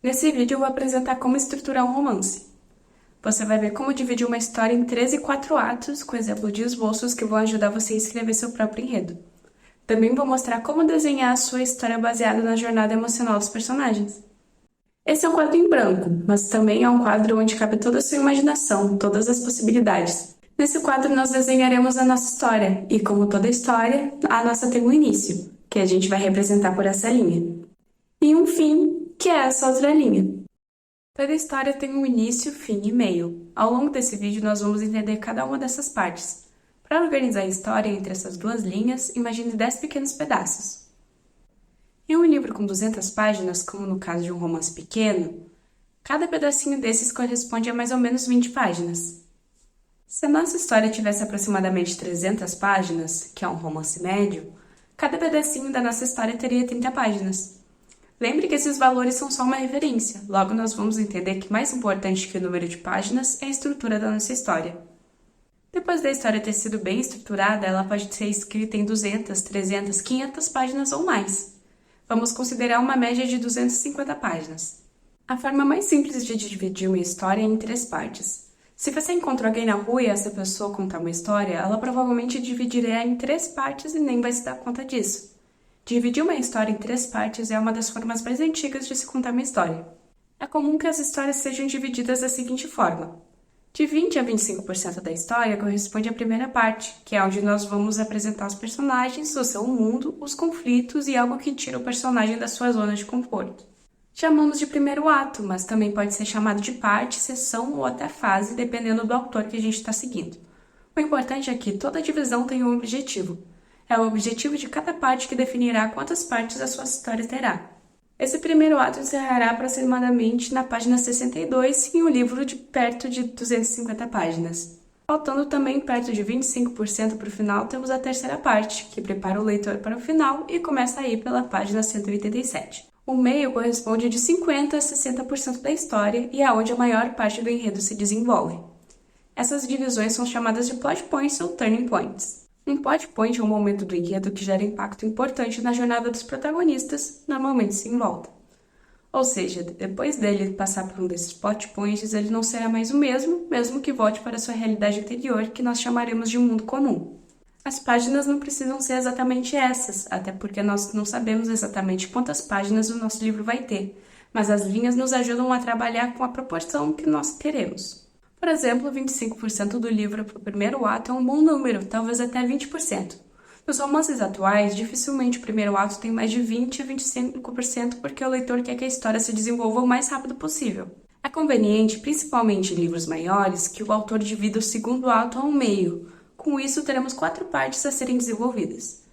Nesse vídeo eu vou apresentar como estruturar um romance. Você vai ver como dividir uma história em 3 e 4 atos, com exemplo de esboços que vão ajudar você a escrever seu próprio enredo. Também vou mostrar como desenhar a sua história baseada na jornada emocional dos personagens. Esse é um quadro em branco, mas também é um quadro onde cabe toda a sua imaginação, todas as possibilidades. Nesse quadro nós desenharemos a nossa história, e como toda história, a nossa tem um início, que a gente vai representar por essa linha, e um fim, que é essa outra linha. Toda história tem um início, fim e meio. Ao longo desse vídeo, nós vamos entender cada uma dessas partes. Para organizar a história entre essas duas linhas, imagine 10 pequenos pedaços. Em um livro com 200 páginas, como no caso de um romance pequeno, cada pedacinho desses corresponde a mais ou menos 20 páginas. Se a nossa história tivesse aproximadamente 300 páginas, que é um romance médio, cada pedacinho da nossa história teria 30 páginas. Lembre que esses valores são só uma referência, logo nós vamos entender que mais importante que o número de páginas é a estrutura da nossa história. Depois da história ter sido bem estruturada, ela pode ser escrita em 200, 300, 500 páginas ou mais. Vamos considerar uma média de 250 páginas. A forma mais simples de dividir uma história é em 3 partes. Se você encontra alguém na rua e essa pessoa contar uma história, ela provavelmente dividirá em 3 partes e nem vai se dar conta disso. Dividir uma história em 3 partes é uma das formas mais antigas de se contar uma história. É comum que as histórias sejam divididas da seguinte forma: de 20 a 25% da história corresponde à primeira parte, que é onde nós vamos apresentar os personagens, o seu mundo, os conflitos e algo que tira o personagem da sua zona de conforto. Chamamos de primeiro ato, mas também pode ser chamado de parte, seção ou até fase, dependendo do autor que a gente está seguindo. O importante é que toda divisão tem um objetivo. É o objetivo de cada parte que definirá quantas partes a sua história terá. Esse primeiro ato encerrará aproximadamente na página 62 em um livro de perto de 250 páginas. Faltando também perto de 25% para o final, temos a terceira parte, que prepara o leitor para o final e começa aí pela página 187. O meio corresponde de 50% a 60% da história e é onde a maior parte do enredo se desenvolve. Essas divisões são chamadas de plot points ou turning points. Um plot point é um momento do enredo que gera impacto importante na jornada dos protagonistas, normalmente sem volta. Ou seja, depois dele passar por um desses plot points, ele não será mais o mesmo, mesmo que volte para sua realidade anterior, que nós chamaremos de mundo comum. As páginas não precisam ser exatamente essas, até porque nós não sabemos exatamente quantas páginas o nosso livro vai ter, mas as linhas nos ajudam a trabalhar com a proporção que nós queremos. Por exemplo, 25% do livro para o primeiro ato é um bom número, talvez até 20%. Nos romances atuais, dificilmente o primeiro ato tem mais de 20 a 25% porque o leitor quer que a história se desenvolva o mais rápido possível. É conveniente, principalmente em livros maiores, que o autor divida o segundo ato ao meio. Com isso, teremos 4 partes a serem desenvolvidas.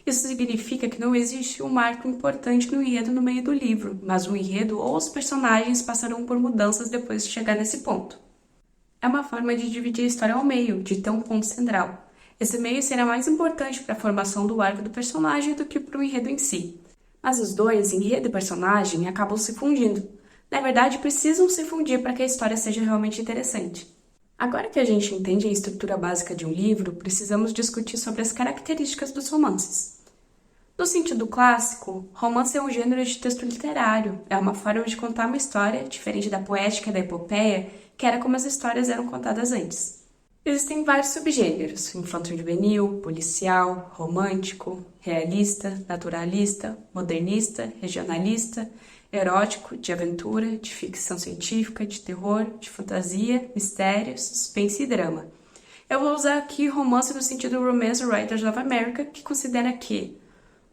Isso significa que não existe um marco importante no enredo no meio do livro, mas o enredo ou os personagens passarão por mudanças depois de chegar nesse ponto. É uma forma de dividir a história ao meio, de ter um ponto central. Esse meio será mais importante para a formação do arco do personagem do que para o enredo em si. Mas os dois, enredo e personagem, acabam se fundindo. Na verdade, precisam se fundir para que a história seja realmente interessante. Agora que a gente entende a estrutura básica de um livro, precisamos discutir sobre as características dos romances. No sentido clássico, romance é um gênero de texto literário, é uma forma de contar uma história, diferente da poética e da epopeia, que era como as histórias eram contadas antes. Existem vários subgêneros: infanto-juvenil, policial, romântico, realista, naturalista, modernista, regionalista, erótico, de aventura, de ficção científica, de terror, de fantasia, mistério, suspense e drama. Eu vou usar aqui romance no sentido Romance Writers of America, que considera que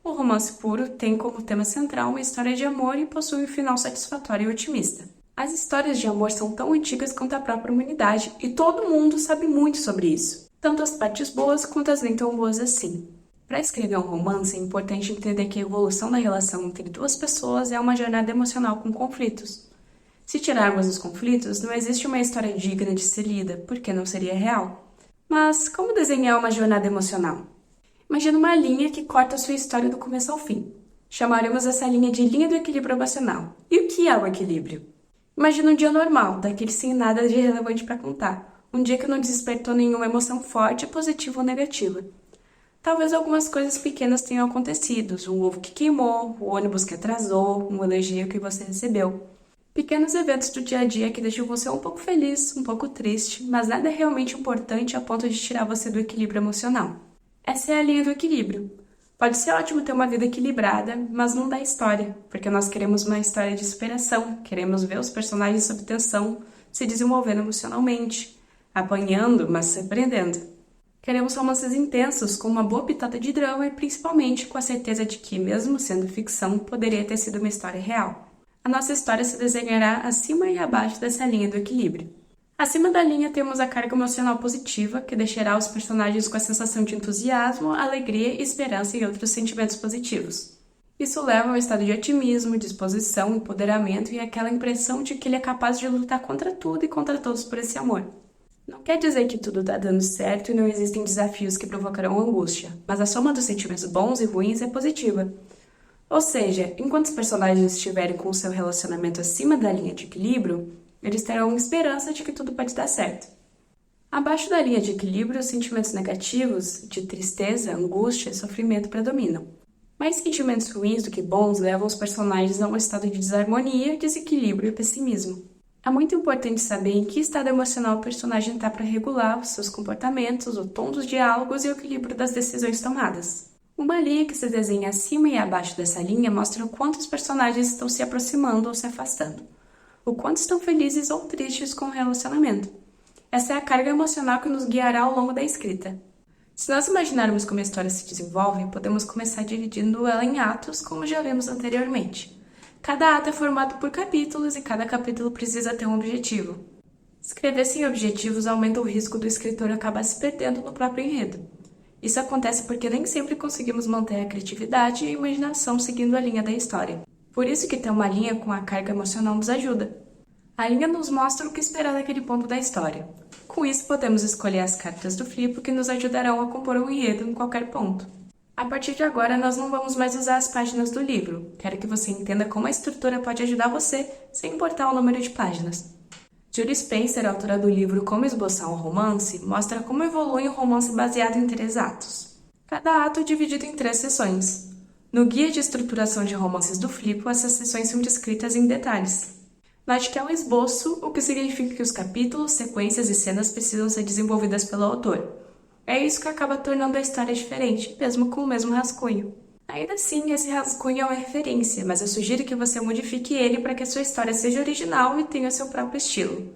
o romance puro tem como tema central uma história de amor e possui um final satisfatório e otimista. As histórias de amor são tão antigas quanto a própria humanidade, e todo mundo sabe muito sobre isso, tanto as partes boas quanto as nem tão boas assim. Para escrever um romance, é importante entender que a evolução da relação entre duas pessoas é uma jornada emocional com conflitos. Se tirarmos os conflitos, não existe uma história digna de ser lida, porque não seria real. Mas como desenhar uma jornada emocional? Imagina uma linha que corta a sua história do começo ao fim. Chamaremos essa linha de linha do equilíbrio emocional. E o que é o equilíbrio? Imagina um dia normal, daquele sem nada de relevante para contar. Um dia que não despertou nenhuma emoção forte, positiva ou negativa. Talvez algumas coisas pequenas tenham acontecido, um ovo que queimou, o ônibus que atrasou, um elogio que você recebeu. Pequenos eventos do dia a dia que deixam você um pouco feliz, um pouco triste, mas nada é realmente importante a ponto de tirar você do equilíbrio emocional. Essa é a linha do equilíbrio. Pode ser ótimo ter uma vida equilibrada, mas não dá história, porque nós queremos uma história de superação, queremos ver os personagens sob tensão, se desenvolvendo emocionalmente, apanhando, mas se aprendendo. Queremos romances intensos, com uma boa pitada de drama e principalmente com a certeza de que, mesmo sendo ficção, poderia ter sido uma história real. A nossa história se desenhará acima e abaixo dessa linha do equilíbrio. Acima da linha temos a carga emocional positiva, que deixará os personagens com a sensação de entusiasmo, alegria, esperança e outros sentimentos positivos. Isso leva ao estado de otimismo, disposição, empoderamento e aquela impressão de que ele é capaz de lutar contra tudo e contra todos por esse amor. Não quer dizer que tudo está dando certo e não existem desafios que provocarão angústia, mas a soma dos sentimentos bons e ruins é positiva. Ou seja, enquanto os personagens estiverem com o seu relacionamento acima da linha de equilíbrio, eles terão esperança de que tudo pode dar certo. Abaixo da linha de equilíbrio, os sentimentos negativos, de tristeza, angústia e sofrimento predominam. Mais sentimentos ruins do que bons levam os personagens a um estado de desarmonia, desequilíbrio e pessimismo. É muito importante saber em que estado emocional o personagem está para regular os seus comportamentos, o tom dos diálogos e o equilíbrio das decisões tomadas. Uma linha que se desenha acima e abaixo dessa linha mostra o quanto os personagens estão se aproximando ou se afastando, o quanto estão felizes ou tristes com o relacionamento. Essa é a carga emocional que nos guiará ao longo da escrita. Se nós imaginarmos como a história se desenvolve, podemos começar dividindo ela em atos, como já vimos anteriormente. Cada ato é formado por capítulos e cada capítulo precisa ter um objetivo. Escrever sem objetivos aumenta o risco do escritor acabar se perdendo no próprio enredo. Isso acontece porque nem sempre conseguimos manter a criatividade e a imaginação seguindo a linha da história. Por isso que ter uma linha com a carga emocional nos ajuda. A linha nos mostra o que esperar daquele ponto da história. Com isso, podemos escolher as cartas do flipo que nos ajudarão a compor um enredo em qualquer ponto. A partir de agora, nós não vamos mais usar as páginas do livro. Quero que você entenda como a estrutura pode ajudar você, sem importar o número de páginas. Julie Spencer, autora do livro Como Esboçar um Romance, mostra como evolui um romance baseado em 3 atos. Cada ato é dividido em 3 seções. No Guia de Estruturação de Romances do Flipo, essas seções são descritas em detalhes. Note que é um esboço, o que significa que os capítulos, sequências e cenas precisam ser desenvolvidas pelo autor. É isso que acaba tornando a história diferente, mesmo com o mesmo rascunho. Ainda assim, esse rascunho é uma referência, mas eu sugiro que você modifique ele para que a sua história seja original e tenha seu próprio estilo.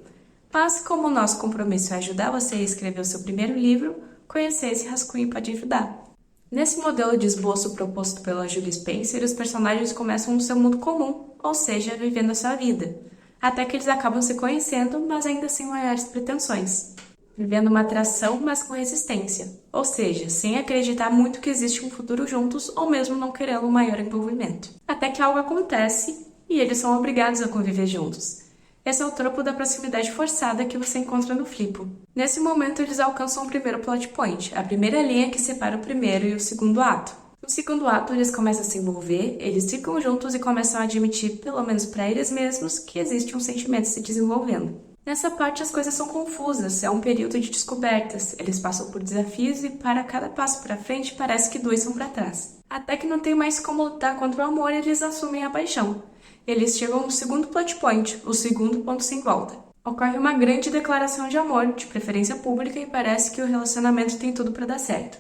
Mas, como o nosso compromisso é ajudar você a escrever o seu primeiro livro, conhecer esse rascunho pode ajudar. Nesse modelo de esboço proposto pela Julie Spencer, os personagens começam no seu mundo comum, ou seja, vivendo a sua vida, até que eles acabam se conhecendo, mas ainda sem maiores pretensões. Vivendo uma atração, mas com resistência, ou seja, sem acreditar muito que existe um futuro juntos ou mesmo não querendo um maior envolvimento. Até que algo acontece e eles são obrigados a conviver juntos. Esse é o tropo da proximidade forçada que você encontra no Flipo. Nesse momento, eles alcançam o primeiro plot point, a primeira linha que separa o primeiro e o segundo ato. No segundo ato, eles começam a se envolver, eles ficam juntos e começam a admitir, pelo menos para eles mesmos, que existe um sentimento se desenvolvendo. Nessa parte as coisas são confusas, é um período de descobertas, eles passam por desafios e para cada passo para frente parece que 2 são para trás. Até que não tem mais como lutar contra o amor e eles assumem a paixão. Eles chegam no segundo plot point, o segundo ponto sem volta. Ocorre uma grande declaração de amor, de preferência pública, e parece que o relacionamento tem tudo para dar certo.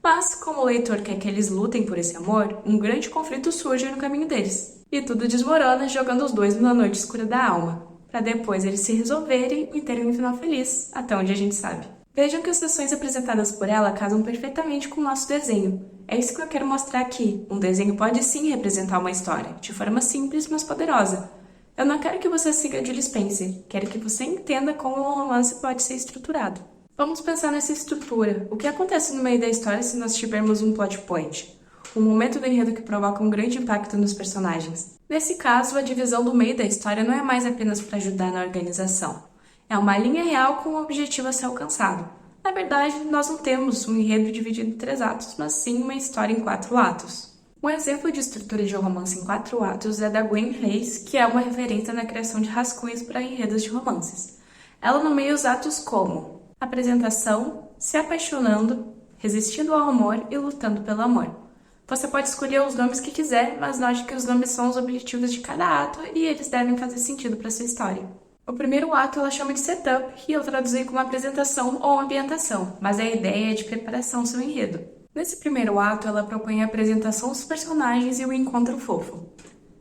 Mas, como o leitor quer que eles lutem por esse amor, um grande conflito surge no caminho deles. E tudo desmorona, jogando os dois na noite escura da alma, para depois eles se resolverem e terem um final feliz, até onde a gente sabe. Vejam que as sessões apresentadas por ela casam perfeitamente com o nosso desenho. É isso que eu quero mostrar aqui. Um desenho pode sim representar uma história, de forma simples, mas poderosa. Eu não quero que você siga a Julie Spencer, quero que você entenda como um romance pode ser estruturado. Vamos pensar nessa estrutura. O que acontece no meio da história se nós tivermos um plot point? Um momento do enredo que provoca um grande impacto nos personagens. Nesse caso, a divisão do meio da história não é mais apenas para ajudar na organização. É uma linha real com um objetivo a ser alcançado. Na verdade, nós não temos um enredo dividido em 3 atos, mas sim uma história em 4 atos. Um exemplo de estrutura de romance em 4 atos é da Gwen Hayes, que é uma referência na criação de rascunhos para enredos de romances. Ela nomeia os atos como apresentação, se apaixonando, resistindo ao amor e lutando pelo amor. Você pode escolher os nomes que quiser, mas note que os nomes são os objetivos de cada ato e eles devem fazer sentido para sua história. O primeiro ato ela chama de setup e eu traduzi como apresentação ou ambientação, mas a ideia é de preparação do seu enredo. Nesse primeiro ato, ela propõe a apresentação dos personagens e o encontro fofo.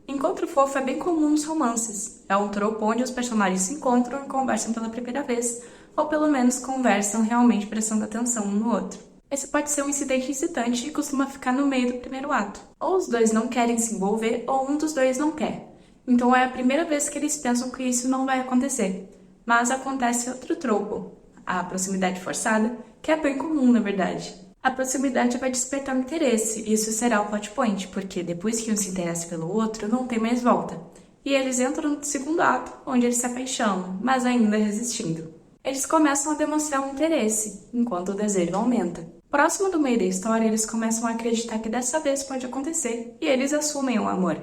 Encontro fofo é bem comum nos romances. É um tropo onde os personagens se encontram e conversam pela primeira vez, ou pelo menos conversam realmente prestando atenção um no outro. Esse pode ser um incidente excitante e costuma ficar no meio do primeiro ato. Ou os dois não querem se envolver, ou um dos dois não quer. Então é a primeira vez que eles pensam que isso não vai acontecer. Mas acontece outro tropo, a proximidade forçada, que é bem comum na verdade. A proximidade vai despertar o interesse, e isso será o plot point, porque depois que um se interessa pelo outro, não tem mais volta. E eles entram no segundo ato, onde eles se apaixonam, mas ainda resistindo. Eles começam a demonstrar um interesse, enquanto o desejo aumenta. Próximo do meio da história, eles começam a acreditar que dessa vez pode acontecer, e eles assumem o amor.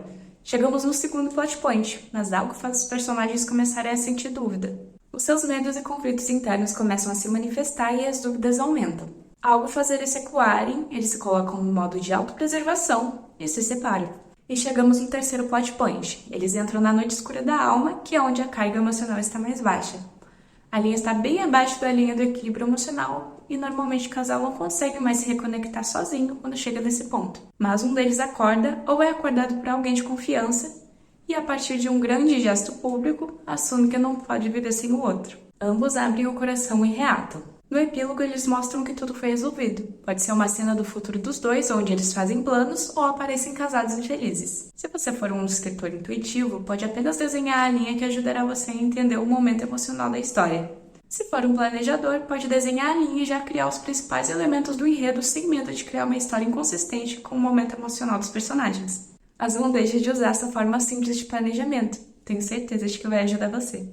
Chegamos no segundo plot point, mas algo faz os personagens começarem a sentir dúvida. Os seus medos e conflitos internos começam a se manifestar e as dúvidas aumentam. Algo faz eles recuarem, eles se colocam no modo de autopreservação e se separam. E chegamos no terceiro plot point. Eles entram na noite escura da alma, que é onde a carga emocional está mais baixa. A linha está bem abaixo da linha do equilíbrio emocional e normalmente o casal não consegue mais se reconectar sozinho quando chega nesse ponto. Mas um deles acorda ou é acordado por alguém de confiança e a partir de um grande gesto público assume que não pode viver sem o outro. Ambos abrem o coração e reatam. No epílogo, eles mostram que tudo foi resolvido. Pode ser uma cena do futuro dos dois, onde eles fazem planos ou aparecem casados e felizes. Se você for um escritor intuitivo, pode apenas desenhar a linha que ajudará você a entender o momento emocional da história. Se for um planejador, pode desenhar a linha e já criar os principais elementos do enredo sem medo de criar uma história inconsistente com o momento emocional dos personagens. Mas não deixe de usar essa forma simples de planejamento. Tenho certeza de que vai ajudar você.